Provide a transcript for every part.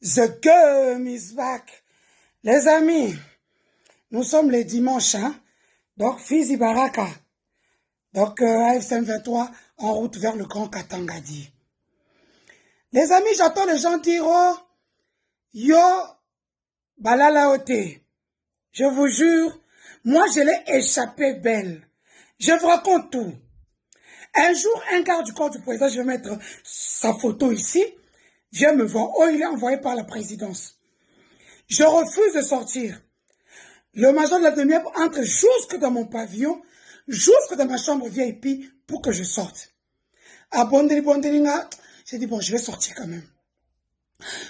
The game is back. Les amis, nous sommes les dimanches, hein? Donc, Fizi Baraka. Donc, AFC 23 en route vers le Grand Katangadi. Les amis, j'entends les gens dire, oh, yo, balala ote. Je vous jure, moi, je l'ai échappé belle. Je vous raconte tout. Un jour, un garde du corps du président, je vais mettre sa photo ici, vient me voir. Oh, il est envoyé par la présidence. Je refuse de sortir. Le major de la demi-heure entre jusque dans mon pavillon, jusque dans ma chambre VIP pour que je sorte. À Bondelinga, j'ai dit, bon, je vais sortir quand même.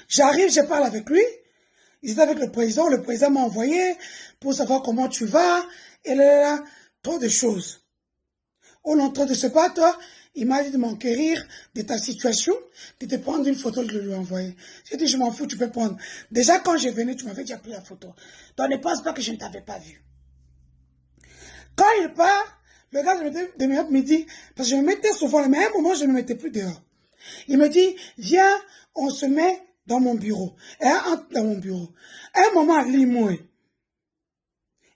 J'arrive, je parle avec lui. Il était avec le président m'a envoyé pour savoir comment tu vas. Et là, trop de choses. On est en train de se battre. Il m'a dit de m'enquérir de ta situation, de te prendre une photo, de lui envoyer. J'ai dit, je m'en fous, tu peux prendre. Déjà, quand je venais, tu m'avais déjà pris la photo. Donc, ne pense pas que je ne t'avais pas vu. Quand il part, le gars de me dit, parce que je me mettais souvent, mais à un moment, je ne me mettais plus dehors. Il me dit, viens, on se met dans mon bureau. Et entre dans mon bureau. À un moment, Limoué.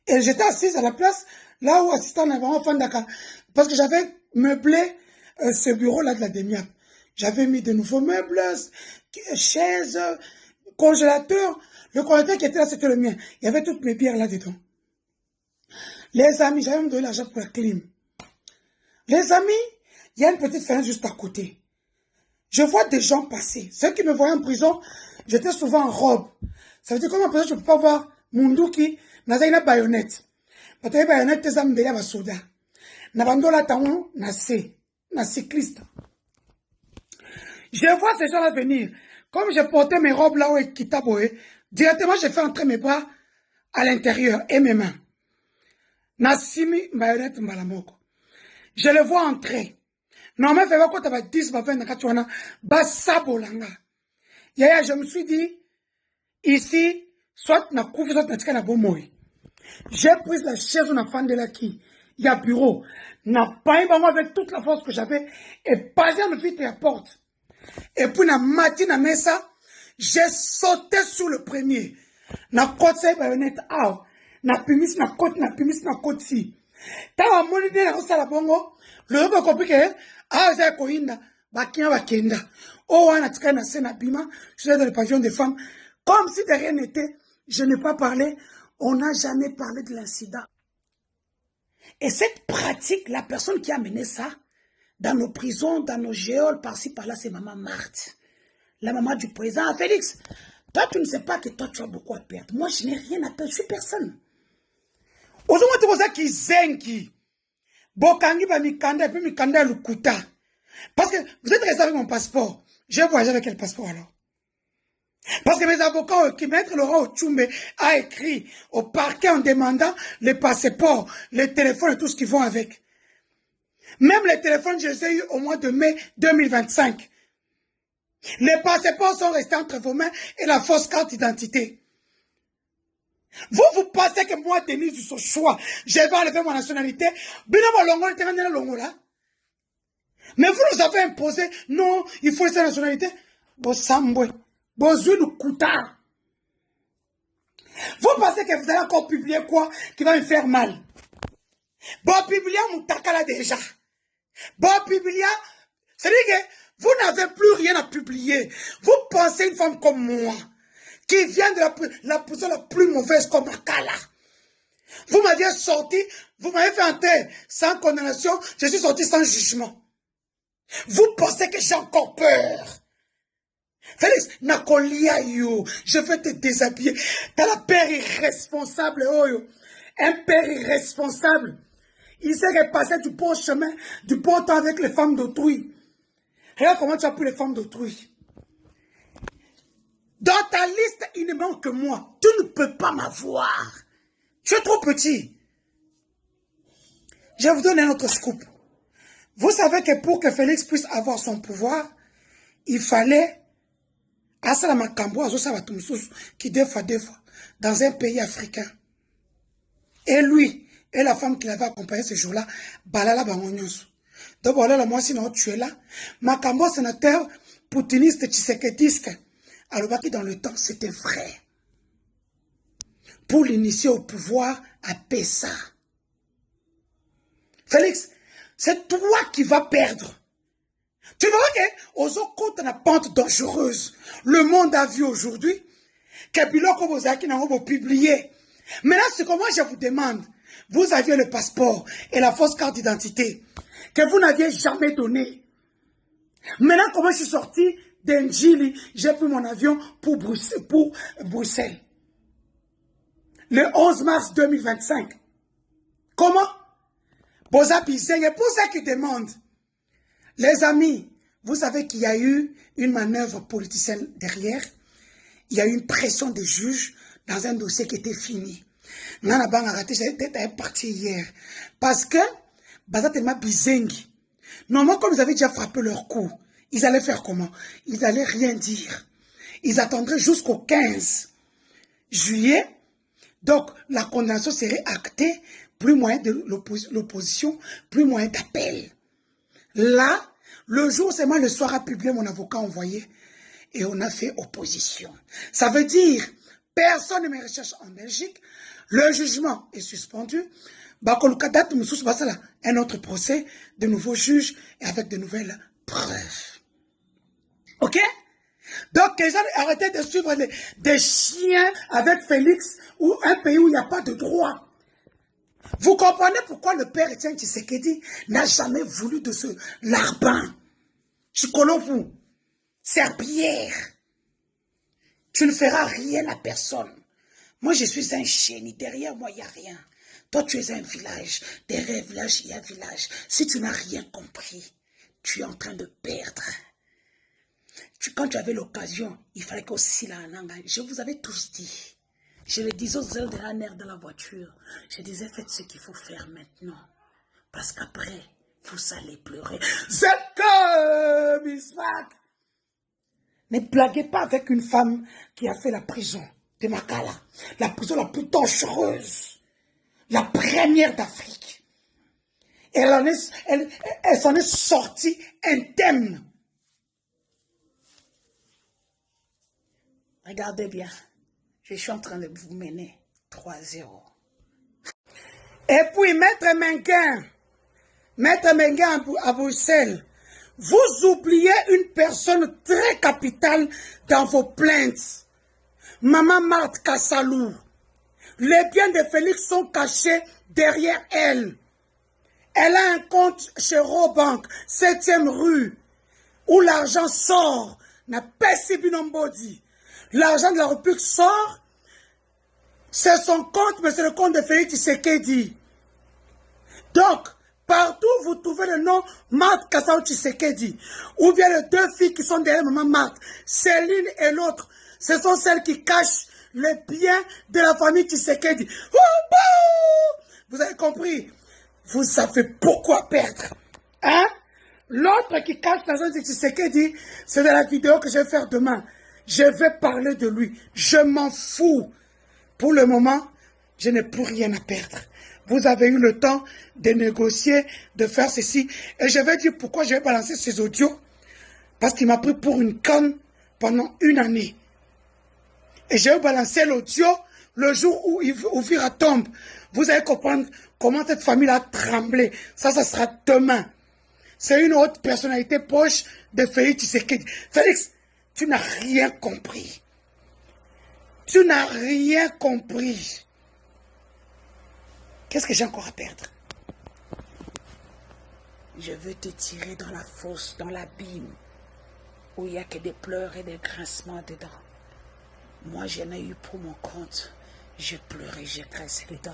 Et j'étais assise à la place, là où assistant en fin d'accord. Parce que j'avais meublé ce bureau-là de la demi-heure. J'avais mis de nouveaux meubles, chaises, congélateur. Le congélateur qui était là, c'était le mien. Il y avait toutes mes bières là-dedans. Les amis, j'avais me donné l'argent pour la clim. Les amis, il y a une petite fenêtre juste à côté. Je vois des gens passer. Ceux qui me voyaient en prison, j'étais souvent en robe. Ça veut dire qu'en prison, je ne peux pas voir Munduki, dans une baïonnette. Parce que la baïonnette, c'est un soldat. Nabandola Taon, na cycliste. Je vois ces gens-là venir. Comme je portais mes robes là où est Kitaboé, directement, j'ai fait entrer mes bras à l'intérieur et mes mains. Nasimi baïonnette malamoko. Je le vois entrer. Normalement, je vais quand tu as 10, 20, 40, basabolanga. Yaya, je me suis dit, ici, soit na kouf, soit na tika na bomoy. J'ai pris la chaise où na fande là qui, il y a bureau. Na pas avec toute la force que j'avais, et passé à me vite la porte. Et puis na matin à mesa, j'ai sauté sur le premier. Na côte c'est baïonnette, ah, na pimis na côte si. T'as un monité na kosa la bongo, le rebe compris que, ah, c'est koinda, bakia bakenda. Oh, on a tika na sena bima, je suis dans le pavillon des femmes. Comme si de rien n'était, je n'ai pas parlé, on n'a jamais parlé de l'incident. Et cette pratique, la personne qui a mené ça, dans nos prisons, dans nos géoles, par-ci, par-là, c'est maman Marthe. La maman du président Félix. Toi, tu ne sais pas que toi, tu as beaucoup à perdre. Moi, je n'ai rien à perdre, je suis personne. Aujourd'hui, tu vois qui zengi. Bokangi ba mikanda, et puis mikanda lukuta. Parce que vous êtes resté avec mon passeport. J'ai voyagé avec quel passeport alors? Parce que mes avocats, qui maître Laurent Ochumbe a écrit au parquet en demandant les passeports, les téléphones et tout ce qui vont avec. Même les téléphones, je les ai eu au mois de mai 2025. Les passeports sont restés entre vos mains et la fausse carte d'identité. Vous pensez que moi, Denis du choix, je vais enlever mon nationalité. Mais vous nous avez imposé, non, il faut cette nationalité. Vous pensez que vous allez encore publier quoi qui va me faire mal? Bon, publier mon takala déjà. Bon, publier, c'est-à-dire que vous n'avez plus rien à publier. Vous pensez une femme comme moi, qui vient de la position la plus mauvaise comme Akala. Vous m'aviez sorti, vous m'avez fait entrer sans condamnation, je suis sorti sans jugement. Vous pensez que j'ai encore peur? Félix, Nakolia yo, je vais te déshabiller. T'as la père irresponsable, oh yo. Un père irresponsable. Il s'est repassé du bon chemin, du bon temps avec les femmes d'autrui. Regarde comment tu as pris les femmes d'autrui. Dans ta liste, il ne manque que moi. Tu ne peux pas m'avoir. Tu es trop petit. Je vais vous donner un autre scoop. Vous savez que pour que Félix puisse avoir son pouvoir, il fallait Asala Makambo, qui deux fois, dans un pays africain. Et lui, et la femme qui l'avait accompagné ce jour-là, Balala Bangonyos. Donc voilà, moi, sinon tu es là. Makambo, sénateur, poutiniste, tshiseketiste, alors que dans le temps, c'était vrai. Pour l'initier au pouvoir à Pessa. Félix, c'est toi qui vas perdre. Tu vois que aux autres la pente dangereuse, le monde a vu aujourd'hui que Biloko Bozaki n'a pas publié. Maintenant, c'est comment je vous demande, vous aviez le passeport et la fausse carte d'identité que vous n'aviez jamais donné. Maintenant, comment je suis sorti d'Engili, j'ai pris mon avion pour Bruxelles. Le 11 mars 2025. Comment? Bozapi, c'est pour ça qu'ils demandent. Les amis, vous savez qu'il y a eu une manœuvre politicienne derrière. Il y a eu une pression des juges dans un dossier qui était fini. Nana Banga raté, j'étais parti hier. Parce que, Bazatema Bizengi, normalement, comme ils avaient déjà frappé leur coup, ils allaient faire comment? Ils n'allaient rien dire. Ils attendraient jusqu'au 15 juillet. Donc, la condamnation serait actée, plus moyen de l'opposition, plus moyen d'appel. Là, le jour, c'est moi le soir a publié mon avocat envoyé et on a fait opposition. Ça veut dire, personne ne me recherche en Belgique, le jugement est suspendu. Un autre procès, de nouveaux juges et avec de nouvelles preuves. Ok? Donc, les gens arrêtez de suivre des chiens avec Félix ou un pays où il n'y a pas de droit. Vous comprenez pourquoi le père Etienne Tshisekedi n'a jamais voulu de ce larbin. Chikolovu, serpillère. Tu ne feras rien à personne. Moi, je suis un génie. Derrière moi, il n'y a rien. Toi, tu es un village. Derrière un village, il y a un village. Si tu n'as rien compris, tu es en train de perdre. Quand tu avais l'occasion, il fallait qu'aussi la nanga. Je vous avais tous dit. Je le disais aux ailes de la nerf de la voiture. Je disais, faites ce qu'il faut faire maintenant. Parce qu'après, vous allez pleurer. C'est que Bismarck. Ne blaguez pas avec une femme qui a fait la prison de Makala. La prison la plus dangereuse. La première d'Afrique. Elle s'en est sortie indemne. Regardez bien. Je suis en train de vous mener 3-0. Et puis, Maître Menguin à Bruxelles, vous oubliez une personne très capitale dans vos plaintes. Maman Marthe Kassalou. Les biens de Félix sont cachés derrière elle. Elle a un compte chez Robank, 7e rue, où l'argent sort. N'a pas si bien body. L'argent de la République sort, c'est son compte, mais c'est le compte de Félix Tshisekedi. Donc, partout vous trouvez le nom Marthe Kassalou Tshisekedi, ou bien les deux filles qui sont derrière maman Marthe, Céline et l'autre, ce sont celles qui cachent les biens de la famille Tshisekedi. Vous avez compris? Vous savez pourquoi perdre. Hein? L'autre qui cache l'argent de Tshisekedi, c'est de la vidéo que je vais faire demain. Je vais parler de lui. Je m'en fous. Pour le moment, je n'ai plus rien à perdre. Vous avez eu le temps de négocier, de faire ceci. Et je vais dire pourquoi je vais balancer ces audios. Parce qu'il m'a pris pour une conne pendant une année. Et je vais balancer l'audio le jour où Uvira tombe. Vous allez comprendre comment cette famille a tremblé. Ça sera demain. C'est une autre personnalité proche de Félix Tshisekedi. Félix, tu n'as rien compris. Tu n'as rien compris. Qu'est-ce que j'ai encore à perdre? Je veux te tirer dans la fosse, dans l'abîme, où il n'y a que des pleurs et des grincements dedans. Moi, j'en ai eu pour mon compte. J'ai pleuré, j'ai grincé les dents.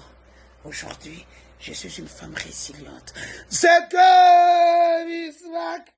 Aujourd'hui, je suis une femme résiliente. C'est que Bismarck.